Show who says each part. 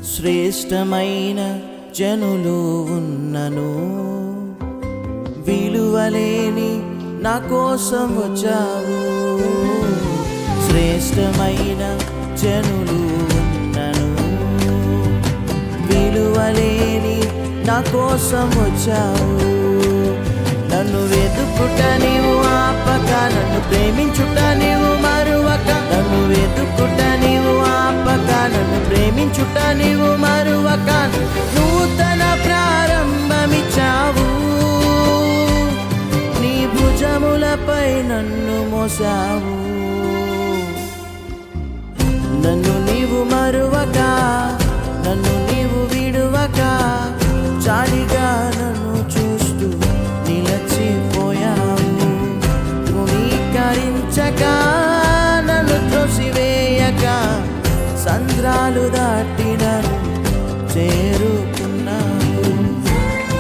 Speaker 1: శ్రేష్టమైన జనులు ఉన్నను, విలువలేని నా కోసం వచ్చావు. శ్రేష్టమైన జనులు ఉన్నను, విలువలేని నా కోసం వచ్చావు. నన్ను వెతుకుట నీవు ఆపక, నన్ను ప్రేమించుట నీవు మరువక. నన్ను వెతుకుట నీవు ఆపక, నన్ను ప్రేమించుట నీవు మరువక. నూతన ప్రారంభమిచ్చావు, నీ భుజములపై నన్ను మోసావు. నన్ను నీవు మరువక, నన్ను నీవు విడువక, చాలిగా నన్ను చూస్తూ నిలచిపోయావు. తృణీకరించక, నన్ను త్రోసివేయక, సంద్రాలు దాటి నన్ను చేరు